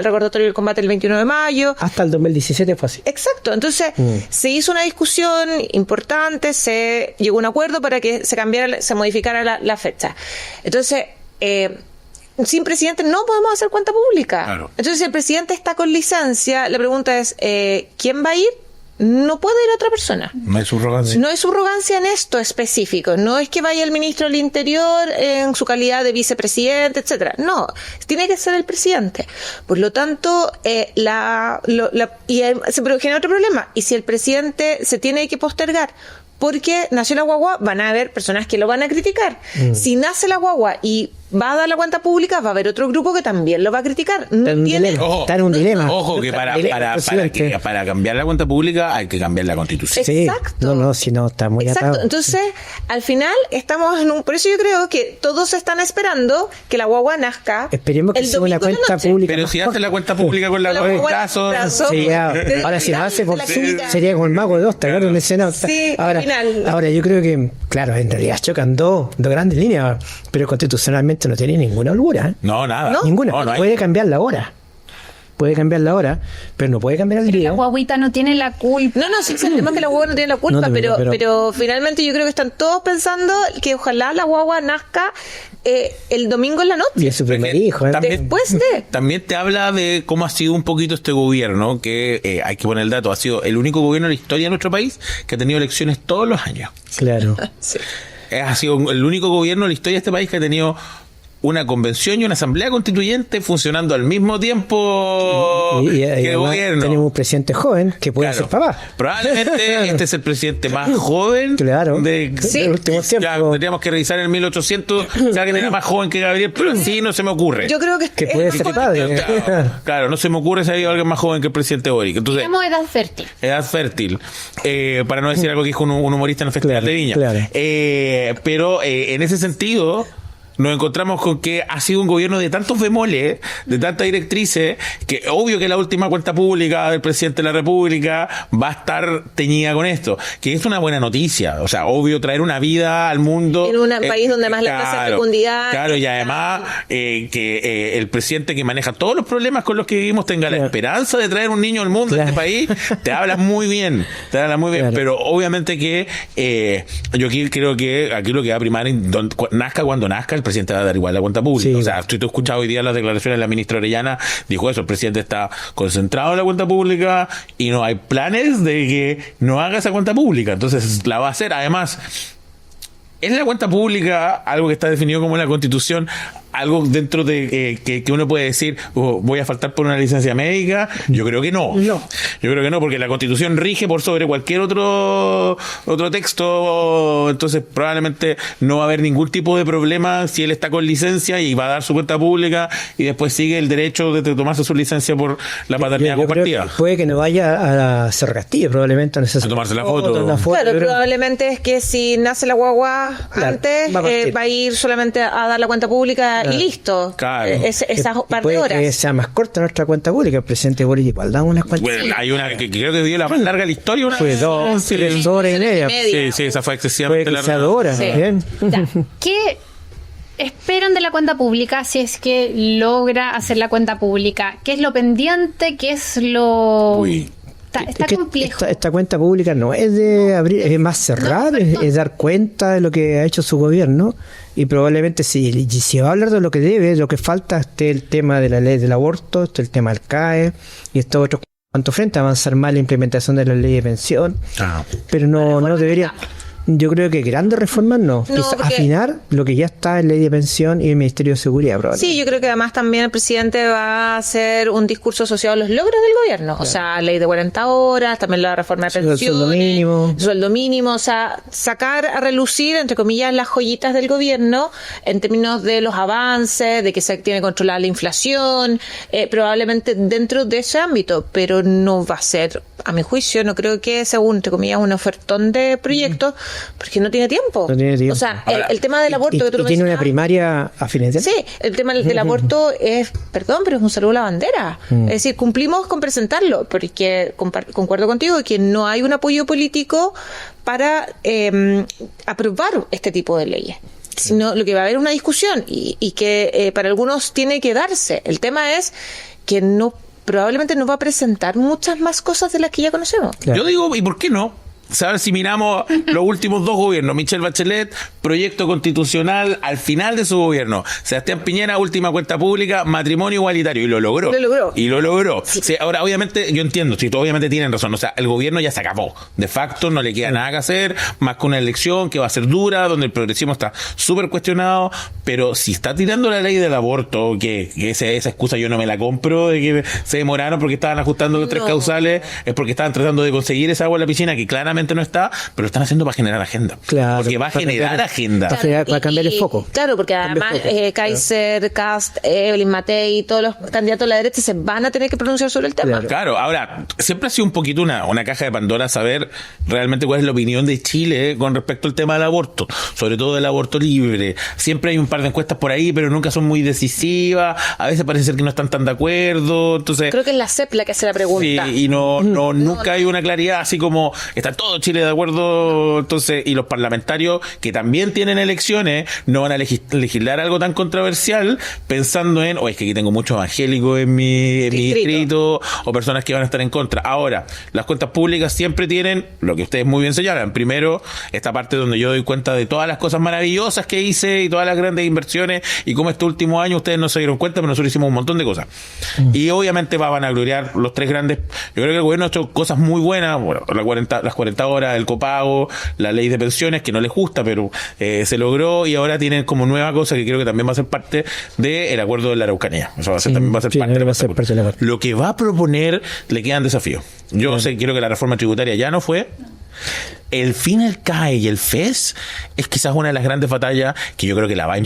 recordatorio del combate el 21 de mayo. Hasta el 2017 fue así. Exacto, entonces se hizo una discusión importante, se llegó a un acuerdo para que se modificara la fecha. Entonces, sin presidente no podemos hacer cuenta pública. Claro. Entonces, si el presidente está con licencia, la pregunta es, ¿quién va a ir? No puede ir otra persona. No es subrogancia. No es subrogancia en esto específico. No es que vaya el ministro del Interior en su calidad de vicepresidente, etcétera. No, tiene que ser el presidente. Por lo tanto, se genera otro problema. Y si el presidente se tiene que postergar porque nació la guagua, van a haber personas que lo van a criticar. Si nace la guagua y va a dar la cuenta pública, va a haber otro grupo que también lo va a criticar. Está en un dilema. Ojo, que para cambiar la cuenta pública hay que cambiar la Constitución. Sí. Exacto. Si no, está muy Exacto. atado. Entonces, al final estamos en un... Por eso yo creo que todos están esperando que la guagua nazca. Esperemos que el sea una domingo en la cuenta noche. pública. Pero si hace la cuenta pública con la La con el guagua brazo, brazo. Sí, ahora si lo hace por la Zoom, clínica. sería como el mago de Oz, ¿te acuerdas? Una escena. Sí, ahora, final. ahora yo creo que, claro, en realidad chocan dos grandes líneas, pero constitucionalmente no tiene ninguna holgura. no, nada. Ninguna. No hay. Puede cambiar la hora. Pero no puede cambiar el La día. guaguita no tiene la culpa. No, sí, el tema es que la guagua no tiene la culpa, No, pero finalmente yo creo que están todos pensando que ojalá la guagua nazca el domingo en la noche. Y es su primer hijo. Después de... También te habla de cómo ha sido un poquito este gobierno, que hay que poner el dato, ha sido el único gobierno en la historia de nuestro país que ha tenido elecciones todos los años. Claro. Sí. Ha sido el único gobierno en la historia de este país que ha tenido una convención y una asamblea constituyente funcionando al mismo tiempo Y que el gobierno. tenemos un presidente joven que puede ser papá. Probablemente este es el presidente más joven Claro. Sí. del último tiempo. Ya, tendríamos que revisar en 1800 si alguien era más joven que Gabriel, pero sí no se me ocurre. Yo creo que puede ser padre. Claro, no se me ocurre si hay alguien más joven que el presidente Boric. Entonces, Tenemos edad fértil. edad fértil, para no decir algo que dijo un humorista en el Festival Claro, de Viña. claro. Pero en ese sentido nos encontramos con que ha sido un gobierno de tantos bemoles, de tantas directrices, que obvio que la última cuenta pública del presidente de la República va a estar teñida con esto, que es una buena noticia. O sea, obvio, traer una vida al mundo en un país donde más la tasa de fecundidad. Claro, y además que el presidente que maneja todos los problemas con los que vivimos tenga la esperanza de traer un niño al mundo a este país, te habla muy bien. Claro. Pero obviamente que yo aquí creo que aquí lo que va a primar, nazca cuando nazca, el presidente va a dar igual la cuenta pública. Sí. O sea, si tú has escuchado hoy día las declaraciones de la ministra Orellana, dijo eso, el presidente está concentrado en la cuenta pública y no hay planes de que no haga esa cuenta pública. Entonces la va a hacer. Además, en la cuenta pública, algo que está definido como en la Constitución, algo dentro de que uno puede decir, voy a faltar por una licencia médica, yo creo que no. Yo creo que no, porque la Constitución rige por sobre cualquier otro texto, entonces probablemente no va a haber ningún tipo de problema si él está con licencia y va a dar su cuenta pública y después sigue el derecho de tomarse su licencia por la paternidad Yo creo compartida. que puede que no vaya a Cerro Castillo, probablemente. No sé, A tomarse la foto. Claro, probablemente es que si nace la guagua Claro, antes, va a ir solamente a dar la cuenta pública y listo. Claro. Esas par de puede horas. que sea más corta nuestra cuenta pública. El presidente Boric igual da unas cuantas. Bueno, hay una que creo que dio la más larga de la historia. Fue 3 horas y media. Sí, esa fue Puede excesivamente que sea larga. 2 horas. Sí. Bien. Ya. ¿Qué esperan de la cuenta pública si es que logra hacer la cuenta pública? ¿Qué es lo pendiente? ¿Qué es lo está complejo. Esta cuenta pública no es de abrir, es más cerrar, es dar cuenta de lo que ha hecho su gobierno, y probablemente si va a hablar de lo que debe, lo que falta, esté el tema de la ley del aborto, esté el tema del CAE y estos otros cuantos frentes, avanzar más la implementación de la ley de pensión, pero no debería. Yo creo que grandes reformas no. Quizás afinar lo que ya está en ley de pensión y el Ministerio de Seguridad, probablemente. Sí, yo creo que además también el presidente va a hacer un discurso asociado a los logros del gobierno. Claro. O sea, ley de 40 horas, también la reforma de pensiones, sueldo mínimo, o sea, sacar a relucir, entre comillas, las joyitas del gobierno en términos de los avances, de que se tiene controlada la inflación, probablemente dentro de ese ámbito, pero no va a ser, a mi juicio, no creo que sea entre comillas, un ofertón de proyectos, porque no tiene tiempo. O sea, el tema del aborto que tú tiene una primaria a fines de... Sí, el tema del aborto es, pero es un saludo a la bandera. Es decir, cumplimos con presentarlo, porque concuerdo contigo que no hay un apoyo político para aprobar este tipo de leyes. Sino lo que va a haber una discusión y que para algunos tiene que darse. El tema es que probablemente no va a presentar muchas más cosas de las que ya conocemos. Claro. Yo digo, ¿y por qué no? ¿Sabes? Si miramos los últimos dos gobiernos, Michelle Bachelet, proyecto constitucional al final de su gobierno, Sebastián Piñera, última cuenta pública, matrimonio igualitario, y lo logró. Sí. Sí, ahora, obviamente, yo entiendo, si obviamente tienen razón, o sea, el gobierno ya se acabó, de facto no le queda nada que hacer, más que una elección que va a ser dura, donde el progresismo está súper cuestionado, pero si está tirando la ley del aborto, que esa excusa yo no me la compro, de que se demoraron porque estaban ajustando tres causales, es porque estaban tratando de conseguir esa agua en la piscina, que claramente no está, pero lo están haciendo para generar agenda. Claro, porque va a generar agenda. Va a cambiar el foco. Claro, porque además Kaiser, Kast, Evelyn Matei, todos los candidatos de la derecha se van a tener que pronunciar sobre el tema. Claro, ahora, siempre ha sido un poquito una caja de Pandora saber realmente cuál es la opinión de Chile con respecto al tema del aborto, sobre todo del aborto libre. Siempre hay un par de encuestas por ahí, pero nunca son muy decisivas. A veces parece ser que no están tan de acuerdo. Entonces, creo que es la CEP la que hace la pregunta. Sí, y nunca hay una claridad, así como está todo Chile de acuerdo, entonces, y los parlamentarios que también tienen elecciones no van a legislar algo tan controversial pensando en, es que aquí tengo muchos evangélicos en mi distrito, o personas que van a estar en contra. Ahora, las cuentas públicas siempre tienen lo que ustedes muy bien señalan. Primero, esta parte donde yo doy cuenta de todas las cosas maravillosas que hice y todas las grandes inversiones, y cómo este último año ustedes no se dieron cuenta, pero nosotros hicimos un montón de cosas. Y obviamente van a gloriar los tres grandes. Yo creo que el gobierno ha hecho cosas muy buenas, las 40 horas, el copago, la ley de pensiones, que no les gusta, pero se logró, y ahora tienen como nueva cosa que creo que también va a ser parte del acuerdo de la Araucanía. Eso también va a ser parte de la parte. Lo que va a proponer le quedan desafíos. Yo creo que la reforma tributaria ya no fue. El fin, el CAE y el FES es quizás una de las grandes batallas que yo creo que la va a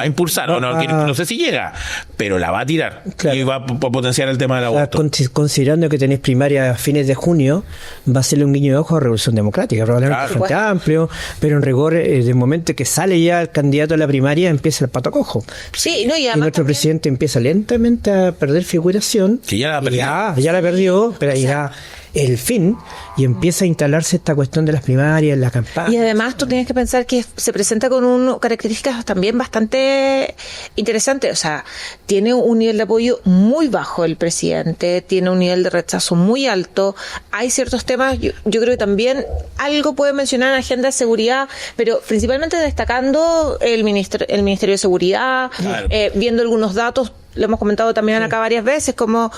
impulsar. No sé si llega, pero la va a tirar. Claro. Y va a potenciar el tema del aborto. Considerando que tenéis primaria a fines de junio, va a serle un guiño de ojo a Revolución Democrática, probablemente Frente Amplio, pero en rigor, de momento que sale ya el candidato a la primaria, empieza el pato cojo. Sí, y nuestro presidente empieza lentamente a perder figuración. Que ya la perdió. Ya la perdió, pero irá el fin, y empieza a instalarse esta cuestión de las primarias, la campaña. Y además tú tienes que pensar que se presenta con características también bastante interesantes. O sea, tiene un nivel de apoyo muy bajo el presidente, tiene un nivel de rechazo muy alto. Hay ciertos temas, yo creo que también algo puede mencionar en la agenda de seguridad, pero principalmente destacando el Ministerio de Seguridad, claro. Viendo algunos datos. Lo hemos comentado también acá varias veces, como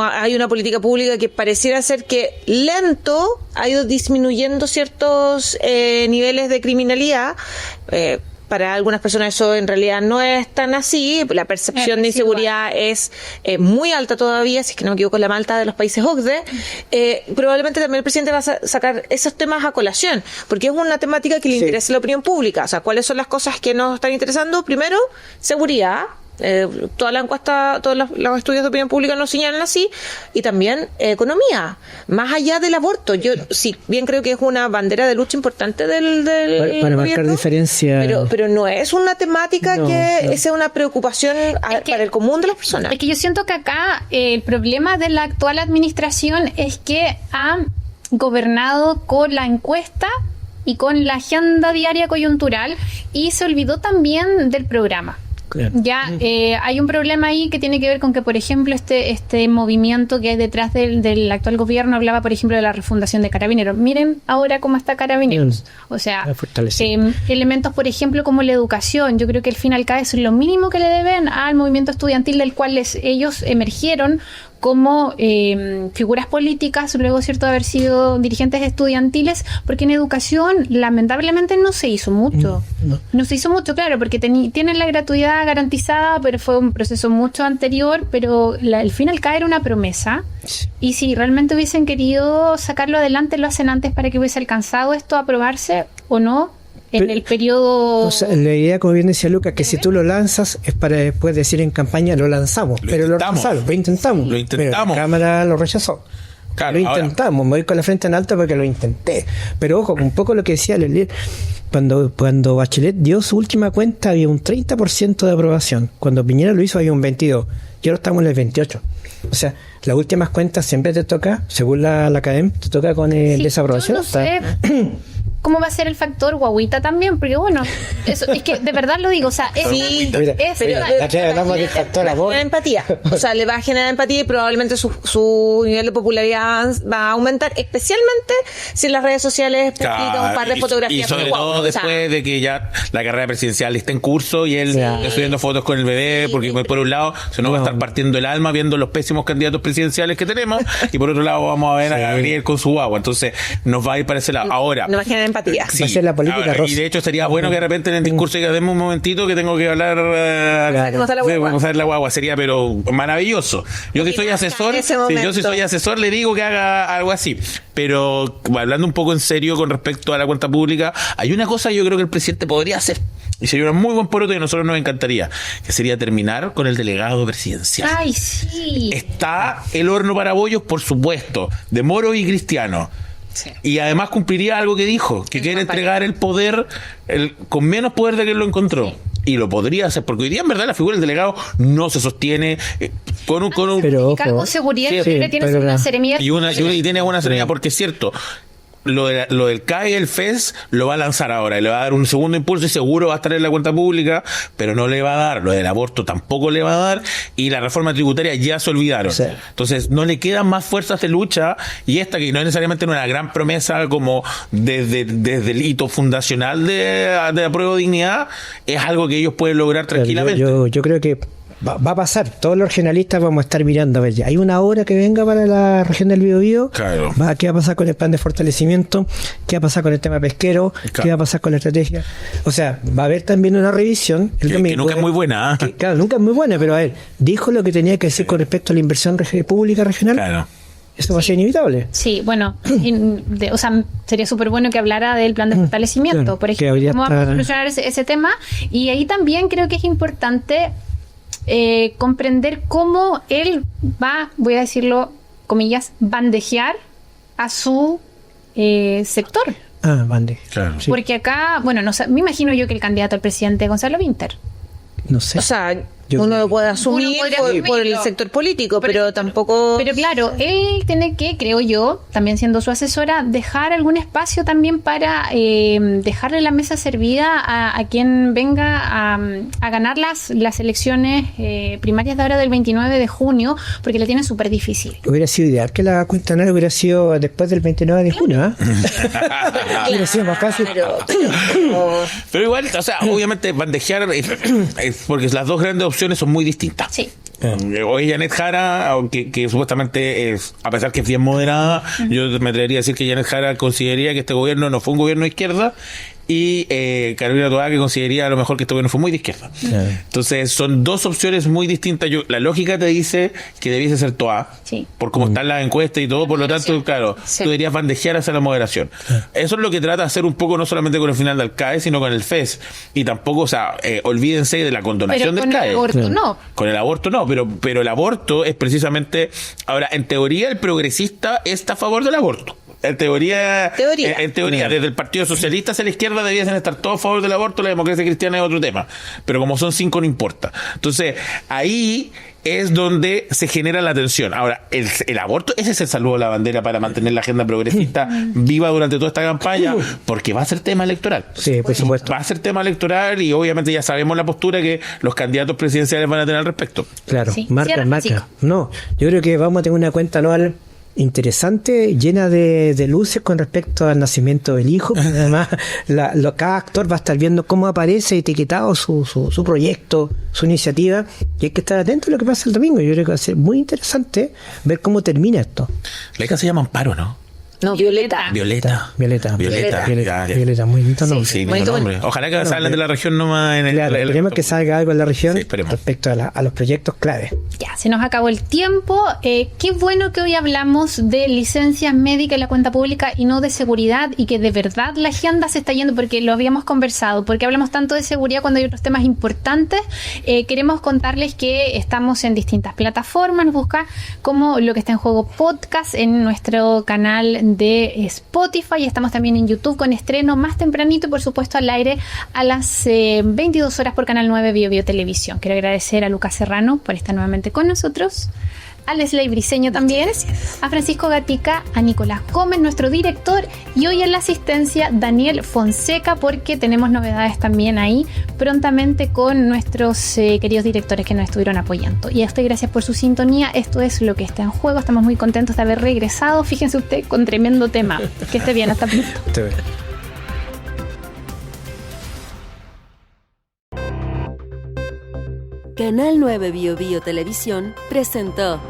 hay una política pública que pareciera ser que lento ha ido disminuyendo ciertos niveles de criminalidad. Para algunas personas eso en realidad no es tan así. La percepción de inseguridad es muy alta todavía, si es que no me equivoco, la más alta de los países OCDE. Probablemente también el presidente va a sacar esos temas a colación, porque es una temática que le interesa a la opinión pública. O sea, ¿cuáles son las cosas que nos están interesando? Primero, seguridad. Toda la encuesta, todos los estudios de opinión pública nos señalan así, y también economía, más allá del aborto. Yo sí bien creo que es una bandera de lucha importante del para marcar diferencia, pero no es una temática que sea una preocupación para el común de las personas. Es que yo siento que acá el problema de la actual administración es que ha gobernado con la encuesta y con la agenda diaria coyuntural, y se olvidó también del programa. Claro. Ya hay un problema ahí que tiene que ver con que, por ejemplo, este movimiento que hay detrás del actual gobierno hablaba, por ejemplo, de la refundación de Carabineros. Miren ahora cómo está Carabineros. O sea, elementos, por ejemplo, como la educación. Yo creo que al fin y al cabo es lo mínimo que le deben al movimiento estudiantil del cual ellos emergieron como figuras políticas, luego, cierto, de haber sido dirigentes estudiantiles, porque en educación lamentablemente no se hizo mucho. No se hizo mucho, claro, porque tienen la gratuidad garantizada, pero fue un proceso mucho anterior, pero al fin al caer una promesa, y si realmente hubiesen querido sacarlo adelante, lo hacen antes para que hubiese alcanzado esto a aprobarse o no. En el periodo... O sea, la idea, como bien decía Lucas, que si tú lo lanzas es para después decir en campaña lo lanzamos. Lo intentamos. Pero la Cámara lo rechazó. Claro, lo intentamos, me voy con la frente en alto porque lo intenté. Pero ojo, un poco lo que decía Lelier, cuando Bachelet dio su última cuenta había un 30% de aprobación. Cuando Piñera lo hizo había un 22%. Y ahora estamos en el 28%. O sea, las últimas cuentas siempre te toca, según la academia, te toca con desaprobación. Yo no sé cómo va a ser el factor guaguita también, porque bueno, eso es que de verdad lo digo, o sea, la empatía, o sea, le va a generar empatía y probablemente su nivel de popularidad va a aumentar, especialmente si en las redes sociales publica un par de fotografías. Y sobre todo después de que ya la carrera presidencial está en curso y él está subiendo fotos con el bebé, porque por un lado se nos va a estar partiendo el alma viendo los pésimos candidatos presidenciales que tenemos, y por otro lado vamos a ver a Gabriel con su guagua, entonces nos va a ir para ese lado. Ahora no va a generar empatía. Va a ser la política rosa. Y de hecho sería bueno que de repente en el discurso diga, demos un momentito que tengo que hablar vamos a ver la guagua, sería pero maravilloso. Yo si soy asesor, soy asesor le digo que haga algo así. Pero hablando un poco en serio con respecto a la cuenta pública, hay una cosa que yo creo que el presidente podría hacer, y sería un muy buen poroto y a nosotros nos encantaría, que sería terminar con el delegado presidencial. ¡Ay, sí! Está el horno para bollos, por supuesto, de Moro y Cristiano. Sí. Y además cumpliría algo que dijo, que quiere entregar el poder con menos poder de que él lo encontró. Sí. Y lo podría hacer, porque hoy día en verdad la figura del delegado no se sostiene con un pero, cargo de seguridad, tiene una seremía. Y tiene una seremía, porque es cierto, lo del CAE y el FES lo va a lanzar ahora y le va a dar un segundo impulso y seguro va a estar en la cuenta pública, pero no le va a dar, lo del aborto tampoco le va a dar, y la reforma tributaria ya se olvidaron. Sí. Entonces no le quedan más fuerzas de lucha, y esta que no es necesariamente una gran promesa como desde el hito fundacional de Apruebo Dignidad, es algo que ellos pueden lograr tranquilamente. Yo creo que va a pasar, todos los regionalistas vamos a estar mirando a ver, ya hay una hora que venga para la región del Biobío, claro. ¿Qué va a pasar con el plan de fortalecimiento? ¿Qué va a pasar con el tema pesquero? Claro. ¿Qué va a pasar con la estrategia? O sea, va a haber también una revisión que nunca es muy buena. Claro, nunca es muy buena, pero a ver, dijo lo que tenía que decir con respecto a la inversión pública regional. Claro. Eso va a ser inevitable. Sí, bueno, o sea, sería súper bueno que hablara del plan de fortalecimiento, claro, por ejemplo, cómo vamos a solucionar ese tema. Y ahí también creo que es importante comprender cómo él va, voy a decirlo, comillas, bandejear a su sector. Bandeja. Claro. Sí. Porque acá, bueno, no sé, me imagino yo que el candidato al presidente Gonzalo Vinter. No sé. O sea, uno lo puede asumir por el sector político, pero tampoco... Pero claro, él tiene que, creo yo, también siendo su asesora, dejar algún espacio también para dejarle la mesa servida a quien venga a ganar las elecciones primarias de ahora del 29 de junio, porque la tienen súper difícil. Hubiera sido ideal que la cuenta anual hubiera sido después del 29 de junio, ¿eh? Hubiera sido más fácil. Pero igual, o sea, obviamente bandejear, porque las dos grandes opciones son muy distintas. Sí. Hoy Janet Jara, aunque que supuestamente es, a pesar que es bien moderada, yo me atrevería a decir que Janet Jara consideraría que este gobierno no fue un gobierno de izquierda, y Carolina Toá, que consideraría a lo mejor que este gobierno fue muy de izquierda. Entonces son dos opciones muy distintas. La lógica te dice que debiese ser Toá, por cómo están las encuestas y todo, por lo tanto, claro, tú deberías bandejear hacia la moderación. Eso es lo que trata de hacer un poco, no solamente con el final del CAE, sino con el FES. Y tampoco, o sea, olvídense de la condonación del CAE. Con el aborto no. Con el aborto no, pero el aborto es precisamente, ahora, en teoría el progresista está a favor del aborto. En teoría, desde el Partido Socialista hacia la izquierda debiesen estar todos a favor del aborto, la democracia cristiana es otro tema. Pero como son 5 no importa. Entonces, ahí es donde se genera la tensión. Ahora, el aborto, ese es el saludo de la bandera para mantener la agenda progresista viva durante toda esta campaña, porque va a ser tema electoral. Sí, por supuesto. Va a ser tema electoral y obviamente ya sabemos la postura que los candidatos presidenciales van a tener al respecto. Claro, sí. marca. Sí. No, yo creo que vamos a tener una cuenta anual interesante, llena de luces con respecto al nacimiento del hijo. Además, cada actor va a estar viendo cómo aparece etiquetado su proyecto, su iniciativa, y hay que estar atento a lo que pasa el domingo. Yo creo que va a ser muy interesante ver cómo termina esto. La hija se llama Amparo, ¿no? No, Violeta. Violeta, muy lindo nombre. Sí, lindo nombre. Ojalá que salgan de la región nomás en esperemos que salga algo en la región respecto a los proyectos clave. Ya, se nos acabó el tiempo. Qué bueno que hoy hablamos de licencias médicas en la cuenta pública y no de seguridad, y que de verdad la agenda se está yendo, porque lo habíamos conversado, porque hablamos tanto de seguridad cuando hay otros temas importantes. Queremos contarles que estamos en distintas plataformas. Nos busca como Lo que está en juego podcast en nuestro canal de Spotify. Estamos también en YouTube con estreno más tempranito y por supuesto al aire a las 22 horas por Canal 9 Bio Televisión. Quiero agradecer a Lucas Serrano por estar nuevamente con nosotros, a Leslie Briceño también, a Francisco Gatica, a Nicolás Gómez, nuestro director, y hoy en la asistencia Daniel Fonseca, porque tenemos novedades también ahí prontamente con nuestros queridos directores que nos estuvieron apoyando. Y a usted, gracias por su sintonía. Esto es Lo que está en juego. Estamos muy contentos de haber regresado. Fíjense usted, con tremendo tema. Que esté bien, hasta pronto. Canal 9 Bio Televisión presentó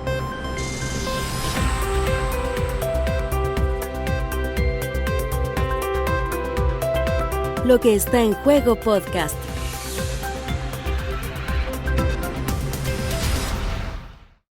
Lo que está en juego podcast.